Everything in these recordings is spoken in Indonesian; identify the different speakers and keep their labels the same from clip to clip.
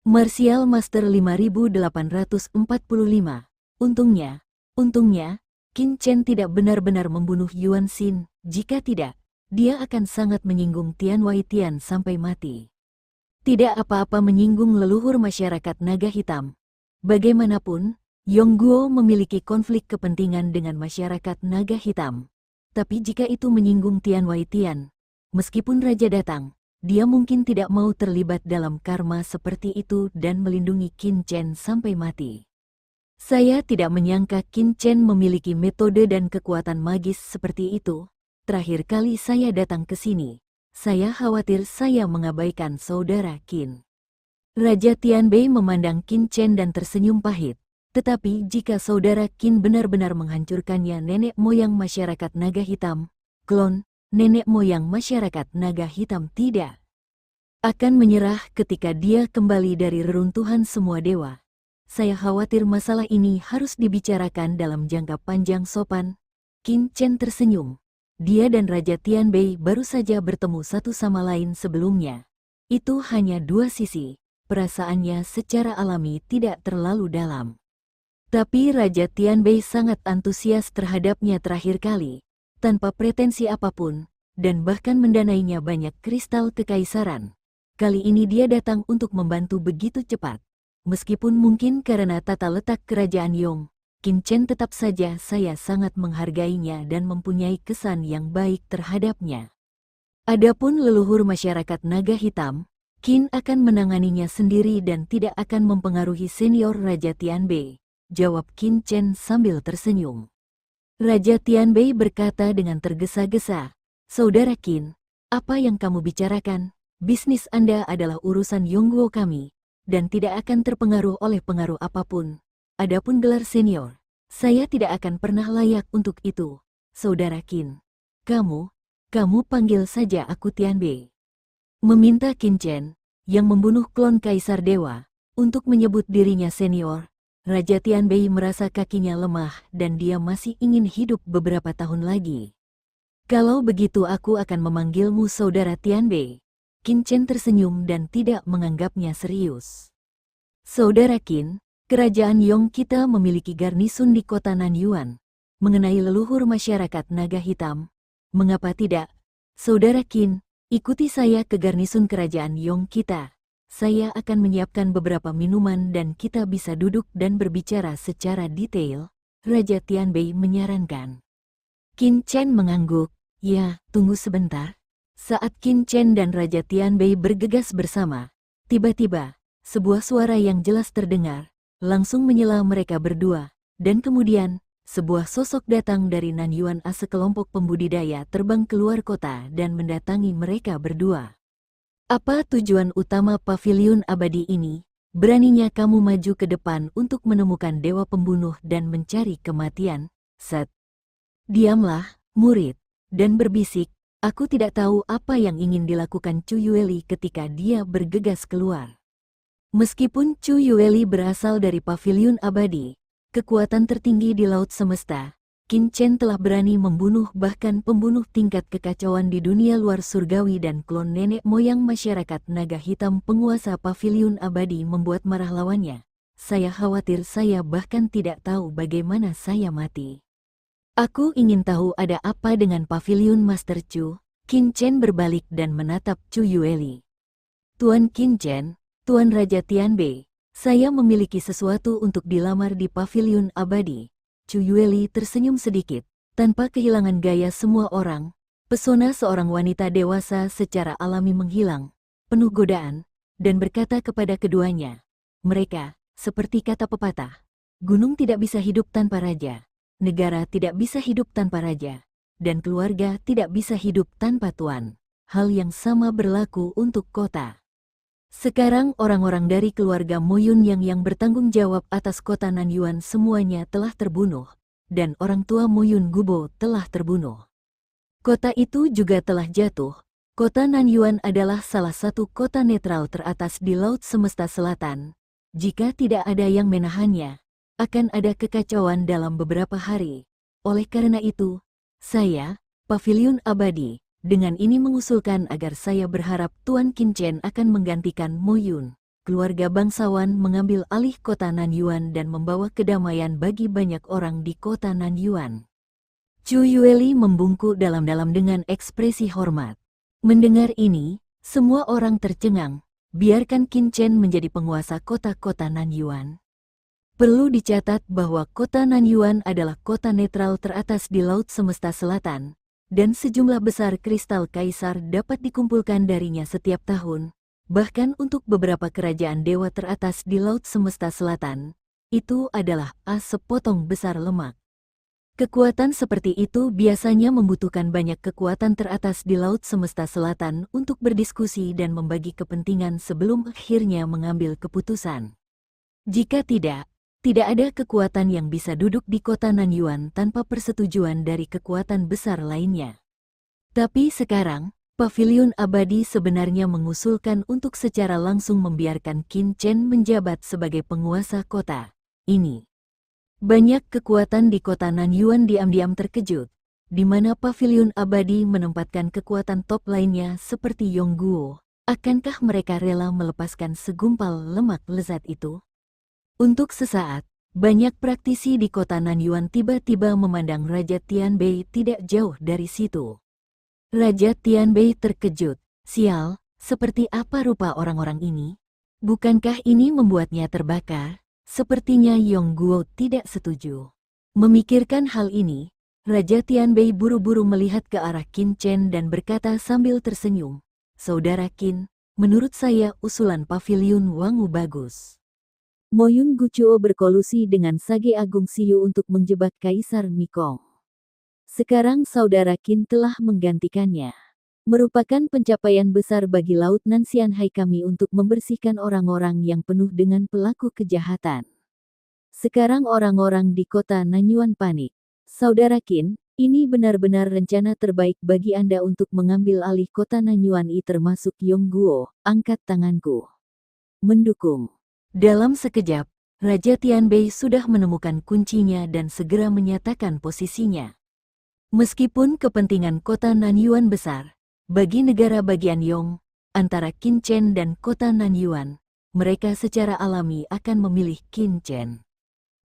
Speaker 1: Martial Master 5845. Untungnya, Qin Chen tidak benar-benar membunuh Yuan Xin. Jika tidak, dia akan sangat menyinggung Tian Waitian sampai mati. Tidak apa-apa menyinggung leluhur masyarakat naga hitam. Bagaimanapun, Yongguo memiliki konflik kepentingan dengan masyarakat naga hitam. Tapi jika itu menyinggung Tian Waitian, meskipun raja datang, dia mungkin tidak mau terlibat dalam karma seperti itu dan melindungi Qin Chen sampai mati. Saya tidak menyangka Qin Chen memiliki metode dan kekuatan magis seperti itu. Terakhir kali saya datang ke sini, saya khawatir saya mengabaikan saudara Qin. Raja Tianbei memandang Qin Chen dan tersenyum pahit. Tetapi jika saudara Qin benar-benar menghancurkannya, nenek moyang masyarakat naga hitam, klon nenek moyang masyarakat naga hitam tidak akan menyerah ketika dia kembali dari reruntuhan semua dewa. Saya khawatir masalah ini harus dibicarakan dalam jangka panjang sopan. Qin Chen tersenyum. Dia dan Raja Tianbei baru saja bertemu satu sama lain sebelumnya. Itu hanya dua sisi. Perasaannya secara alami tidak terlalu dalam. Tapi Raja Tianbei sangat antusias terhadapnya terakhir kali, tanpa pretensi apapun, dan bahkan mendanainya banyak kristal kekaisaran. Kali ini dia datang untuk membantu begitu cepat. Meskipun mungkin karena tata letak kerajaan Yong, Qin Chen tetap saja saya sangat menghargainya dan mempunyai kesan yang baik terhadapnya. Adapun leluhur masyarakat naga hitam, Qin akan menanganinya sendiri dan tidak akan mempengaruhi senior Raja Tianbei, jawab Qin Chen sambil tersenyum. Raja Tianbei berkata dengan tergesa-gesa, "Saudara Qin, apa yang kamu bicarakan? Bisnis Anda adalah urusan Yongguo kami, dan tidak akan terpengaruh oleh pengaruh apapun. Adapun gelar senior, saya tidak akan pernah layak untuk itu. Saudara Qin, kamu panggil saja aku Tianbei." Meminta Qin Chen, yang membunuh klon Kaisar Dewa, untuk menyebut dirinya senior, Raja Tianbei merasa kakinya lemah dan dia masih ingin hidup beberapa tahun lagi. "Kalau begitu aku akan memanggilmu Saudara Tianbei." Qin Chen tersenyum dan tidak menganggapnya serius. "Saudara Qin, kerajaan Yong kita memiliki garnisun di kota Nanyuan. Mengenai leluhur masyarakat naga hitam, mengapa tidak? Saudara Qin, ikuti saya ke garnisun kerajaan Yong kita. Saya akan menyiapkan beberapa minuman dan kita bisa duduk dan berbicara secara detail," Raja Tianbei menyarankan. Qin Chen mengangguk. "Ya, tunggu sebentar." Saat Qin Chen dan Raja Tianbei bergegas bersama, tiba-tiba, sebuah suara yang jelas terdengar, langsung menyela mereka berdua, dan kemudian, sebuah sosok datang dari Nanyuan, sekelompok pembudidaya terbang keluar kota dan mendatangi mereka berdua. "Apa tujuan utama paviliun abadi ini? Beraninya kamu maju ke depan untuk menemukan dewa pembunuh dan mencari kematian?" Set. "Diamlah, murid, dan berbisik. Aku tidak tahu apa yang ingin dilakukan Chu Yueli ketika dia bergegas keluar." Meskipun Chu Yueli berasal dari paviliun abadi, kekuatan tertinggi di laut semesta, Qin Chen telah berani membunuh bahkan pembunuh tingkat kekacauan di dunia luar surgawi dan klon nenek moyang masyarakat naga hitam penguasa paviliun abadi membuat marah lawannya. "Saya khawatir saya bahkan tidak tahu bagaimana saya mati. Aku ingin tahu ada apa dengan paviliun Master Chu." Qin Chen berbalik dan menatap Chu Yueli. "Tuan Qin Chen, Tuan Raja Tianbei, saya memiliki sesuatu untuk dilamar di paviliun abadi." Chu Yueli tersenyum sedikit, tanpa kehilangan gaya semua orang. Pesona seorang wanita dewasa secara alami menghilang, penuh godaan, dan berkata kepada keduanya, "Mereka, seperti kata pepatah, gunung tidak bisa hidup tanpa raja, negara tidak bisa hidup tanpa raja, dan keluarga tidak bisa hidup tanpa tuan. Hal yang sama berlaku untuk kota. Sekarang orang-orang dari keluarga Moyun yang bertanggung jawab atas kota Nanyuan semuanya telah terbunuh, dan orang tua Moyun Gubo telah terbunuh. Kota itu juga telah jatuh. Kota Nanyuan adalah salah satu kota netral teratas di Laut Semesta Selatan. Jika tidak ada yang menahannya, akan ada kekacauan dalam beberapa hari. Oleh karena itu, saya, Paviliun Abadi, dengan ini mengusulkan agar saya berharap Tuan Qin Chen akan menggantikan Mo Yun. keluarga bangsawan mengambil alih kota Nanyuan dan membawa kedamaian bagi banyak orang di kota Nanyuan. Chu Yueli membungkuk dalam-dalam dengan ekspresi hormat. Mendengar ini, semua orang tercengang. Biarkan Qin Chen menjadi penguasa kota-kota Nanyuan. Perlu dicatat bahwa kota Nanyuan adalah kota netral teratas di Laut Semesta Selatan, dan sejumlah besar kristal kaisar dapat dikumpulkan darinya setiap tahun. Bahkan untuk beberapa kerajaan dewa teratas di Laut Semesta Selatan, itu adalah sepotong besar lemak. Kekuatan seperti itu biasanya membutuhkan banyak kekuatan teratas di Laut Semesta Selatan untuk berdiskusi dan membagi kepentingan sebelum akhirnya mengambil keputusan. Jika tidak ada kekuatan yang bisa duduk di kota Nanyuan tanpa persetujuan dari kekuatan besar lainnya. Tapi sekarang, Paviliun Abadi sebenarnya mengusulkan untuk secara langsung membiarkan Qin Chen menjabat sebagai penguasa kota ini. Banyak kekuatan di kota Nanyuan diam-diam terkejut, di mana Paviliun Abadi menempatkan kekuatan top lainnya seperti Yongguo. Akankah mereka rela melepaskan segumpal lemak lezat itu? Untuk sesaat, banyak praktisi di kota Nanyuan tiba-tiba memandang Raja Tianbei tidak jauh dari situ. Raja Tianbei terkejut. Sial, seperti apa rupa orang-orang ini? Bukankah ini membuatnya terbakar? Sepertinya Yongguo tidak setuju. Memikirkan hal ini, Raja Tianbei buru-buru melihat ke arah Qin Chen dan berkata sambil tersenyum, "Saudara Qin, menurut saya usulan Paviliun Wangu bagus. Moyun Gucuo berkolusi dengan Sage Agung Siyu untuk menjebak Kaisar Mikong. Sekarang saudara Qin telah menggantikannya. Merupakan pencapaian besar bagi Laut Nanxian Hai kami untuk membersihkan orang-orang yang penuh dengan pelaku kejahatan. Sekarang orang-orang di kota Nanyuan panik. Saudara Qin, ini benar-benar rencana terbaik bagi Anda untuk mengambil alih kota Nanyuan termasuk Yongguo. Angkat tanganku. Mendukung." Dalam sekejap, Raja Tianbei sudah menemukan kuncinya dan segera menyatakan posisinya. Meskipun kepentingan kota Nanyuan besar, bagi negara bagian Yong, antara Qin Chen dan kota Nanyuan, mereka secara alami akan memilih Qin Chen.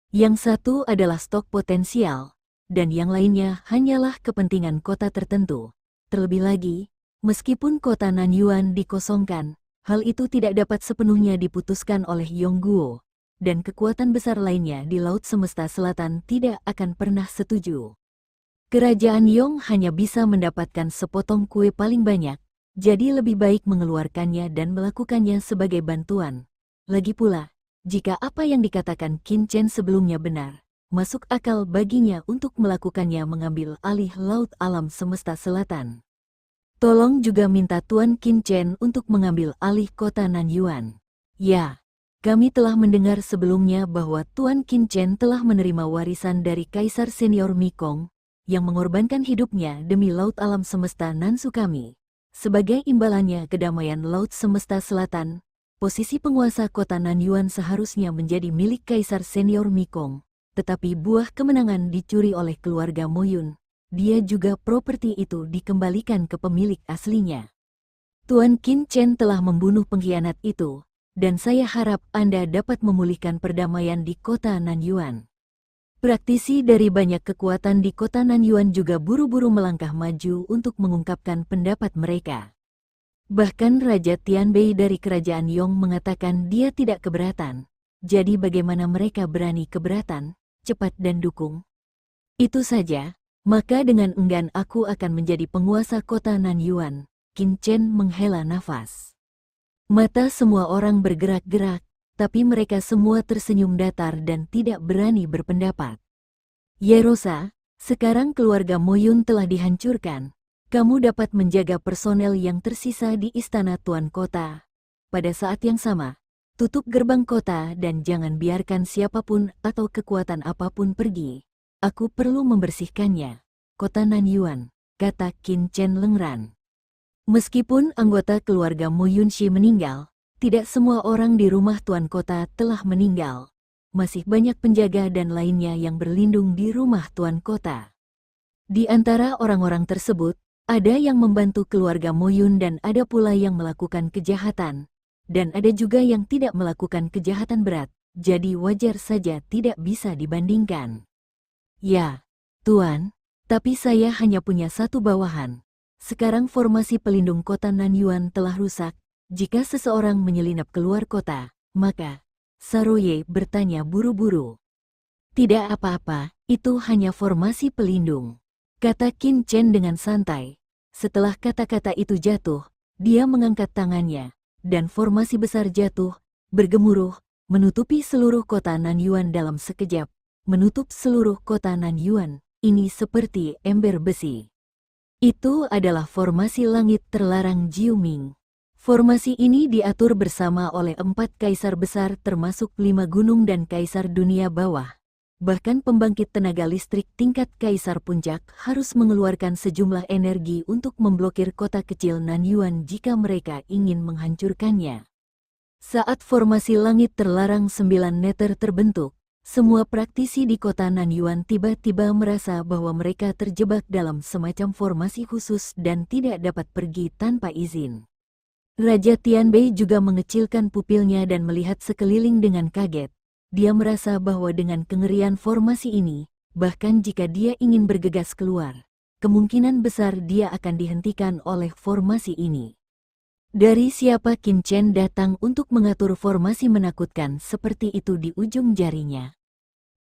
Speaker 1: Yang satu adalah stok potensial, dan yang lainnya hanyalah kepentingan kota tertentu. Terlebih lagi, meskipun kota Nanyuan dikosongkan, hal itu tidak dapat sepenuhnya diputuskan oleh Yongguo, dan kekuatan besar lainnya di Laut Semesta Selatan tidak akan pernah setuju. Kerajaan Yong hanya bisa mendapatkan sepotong kue paling banyak, jadi lebih baik mengeluarkannya dan melakukannya sebagai bantuan. Lagi pula, jika apa yang dikatakan Qin Chen sebelumnya benar, masuk akal baginya untuk melakukannya mengambil alih Laut Alam Semesta Selatan. Tolong juga minta Tuan Qin Chen untuk mengambil alih kota Nanyuan. Ya, kami telah mendengar sebelumnya bahwa Tuan Qin Chen telah menerima warisan dari Kaisar Senior Mikong, yang mengorbankan hidupnya demi Laut Alam Semesta Nansu kami. Sebagai imbalannya kedamaian Laut Semesta Selatan, posisi penguasa kota Nanyuan seharusnya menjadi milik Kaisar Senior Mikong, tetapi buah kemenangan dicuri oleh keluarga Moyun. Dia juga properti itu dikembalikan ke pemilik aslinya. Tuan Qin Chen telah membunuh pengkhianat itu, dan saya harap Anda dapat memulihkan perdamaian di kota Nanyuan. Praktisi dari banyak kekuatan di kota Nanyuan juga buru-buru melangkah maju untuk mengungkapkan pendapat mereka. Bahkan Raja Tianbei dari Kerajaan Yong mengatakan dia tidak keberatan. Jadi bagaimana mereka berani keberatan, cepat dan dukung? Itu saja. Maka dengan enggan aku akan menjadi penguasa kota Nanyuan. Qin Chen menghela nafas. Mata semua orang bergerak-gerak, tapi mereka semua tersenyum datar dan tidak berani berpendapat. Yerosa, sekarang keluarga Moyun telah dihancurkan. Kamu dapat menjaga personel yang tersisa di istana Tuan Kota. Pada saat yang sama, tutup gerbang kota dan jangan biarkan siapapun atau kekuatan apapun pergi. Aku perlu membersihkannya. Kota Nanyuan, kata Qin Chen lengran. Meskipun anggota keluarga Mo Yunxi meninggal, tidak semua orang di rumah Tuan Kota telah meninggal. Masih banyak penjaga dan lainnya yang berlindung di rumah Tuan Kota. Di antara orang-orang tersebut, ada yang membantu keluarga Mo Yun dan ada pula yang melakukan kejahatan. dan ada juga yang tidak melakukan kejahatan berat, jadi wajar saja tidak bisa dibandingkan. Ya, Tuan, tapi saya hanya punya satu bawahan. Sekarang formasi pelindung kota Nanyuan telah rusak. Jika seseorang menyelinap keluar kota, maka Saroye bertanya buru-buru. Tidak apa-apa, itu hanya formasi pelindung, kata Qin Chen dengan santai. Setelah kata-kata itu jatuh, dia mengangkat tangannya, dan formasi besar jatuh, bergemuruh, menutupi seluruh kota Nanyuan dalam sekejap, menutup seluruh kota Nanyuan, ini seperti ember besi. Itu adalah formasi langit terlarang Jiuming. Formasi ini diatur bersama oleh 4 kaisar besar termasuk 5 gunung dan kaisar dunia bawah. Bahkan pembangkit tenaga listrik tingkat kaisar puncak harus mengeluarkan sejumlah energi untuk memblokir kota kecil Nanyuan jika mereka ingin menghancurkannya. Saat formasi langit terlarang 9 meter terbentuk, semua praktisi di kota Nanyuan tiba-tiba merasa bahwa mereka terjebak dalam semacam formasi khusus dan tidak dapat pergi tanpa izin. Raja Tianbei juga mengecilkan pupilnya dan melihat sekeliling dengan kaget. Dia merasa bahwa dengan kengerian formasi ini, bahkan jika dia ingin bergegas keluar, kemungkinan besar dia akan dihentikan oleh formasi ini. Dari siapa Qin Chen datang untuk mengatur formasi menakutkan seperti itu di ujung jarinya?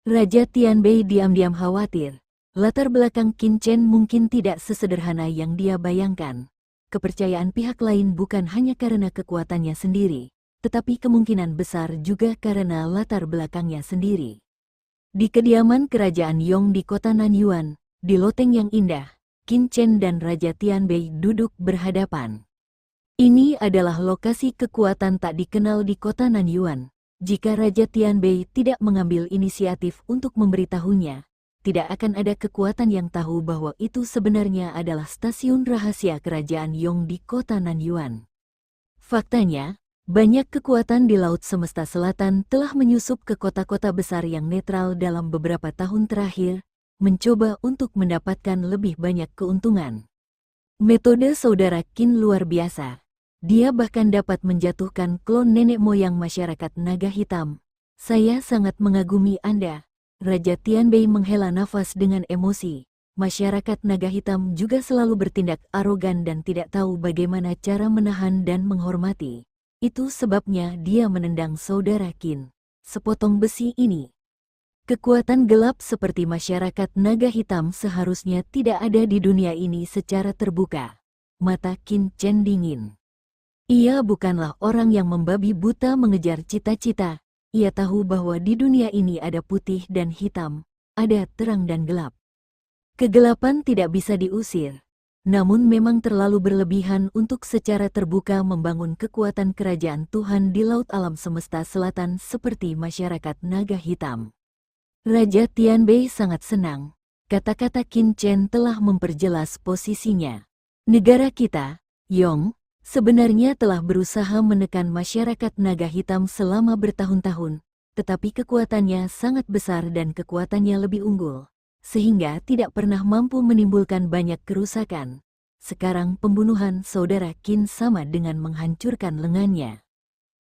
Speaker 1: Raja Tianbei diam-diam khawatir. Latar belakang Qin Chen mungkin tidak sesederhana yang dia bayangkan. Kepercayaan pihak lain bukan hanya karena kekuatannya sendiri, tetapi kemungkinan besar juga karena latar belakangnya sendiri. Di kediaman kerajaan Yong di kota Nanyuan, di loteng yang indah, Qin Chen dan Raja Tianbei duduk berhadapan. Ini adalah lokasi kekuatan tak dikenal di kota Nanyuan. Jika Raja Tianbei tidak mengambil inisiatif untuk memberitahunya, tidak akan ada kekuatan yang tahu bahwa itu sebenarnya adalah stasiun rahasia kerajaan Yong di kota Nanyuan. Faktanya, banyak kekuatan di Laut Semesta Selatan telah menyusup ke kota-kota besar yang netral dalam beberapa tahun terakhir, mencoba untuk mendapatkan lebih banyak keuntungan. Metode saudara Qin luar biasa. Dia bahkan dapat menjatuhkan klon nenek moyang masyarakat naga hitam. Saya sangat mengagumi Anda. Raja Tianbei menghela nafas dengan emosi. Masyarakat naga hitam juga selalu bertindak arogan dan tidak tahu bagaimana cara menahan dan menghormati. Itu sebabnya dia menendang saudara Qin. Sepotong besi ini. Kekuatan gelap seperti masyarakat naga hitam seharusnya tidak ada di dunia ini secara terbuka. Mata Qin Chen dingin. Ia bukanlah orang yang membabi buta mengejar cita-cita. Ia tahu bahwa di dunia ini ada putih dan hitam, ada terang dan gelap. Kegelapan tidak bisa diusir, namun memang terlalu berlebihan untuk secara terbuka membangun kekuatan kerajaan Tuhan di laut alam semesta selatan seperti masyarakat naga hitam. Raja Tianbei sangat senang. Kata-kata Qin Chen telah memperjelas posisinya. Negara kita, Yong, sebenarnya telah berusaha menekan masyarakat naga hitam selama bertahun-tahun, tetapi kekuatannya sangat besar dan kekuatannya lebih unggul, sehingga tidak pernah mampu menimbulkan banyak kerusakan. Sekarang pembunuhan saudara Qin sama dengan menghancurkan lengannya.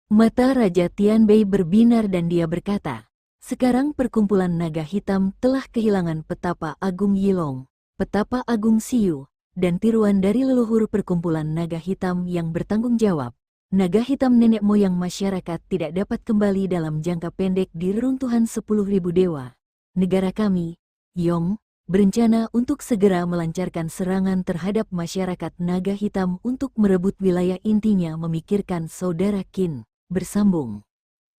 Speaker 1: Mata Raja Tianbei berbinar dan dia berkata, sekarang perkumpulan naga hitam telah kehilangan petapa agung Yilong, petapa agung Siyu, dan tiruan dari leluhur perkumpulan naga hitam yang bertanggung jawab. Naga hitam nenek moyang masyarakat tidak dapat kembali dalam jangka pendek di reruntuhan 10.000 dewa. Negara kami, Yong, berencana untuk segera melancarkan serangan terhadap masyarakat naga hitam untuk merebut wilayah intinya memikirkan saudara Qin, bersambung.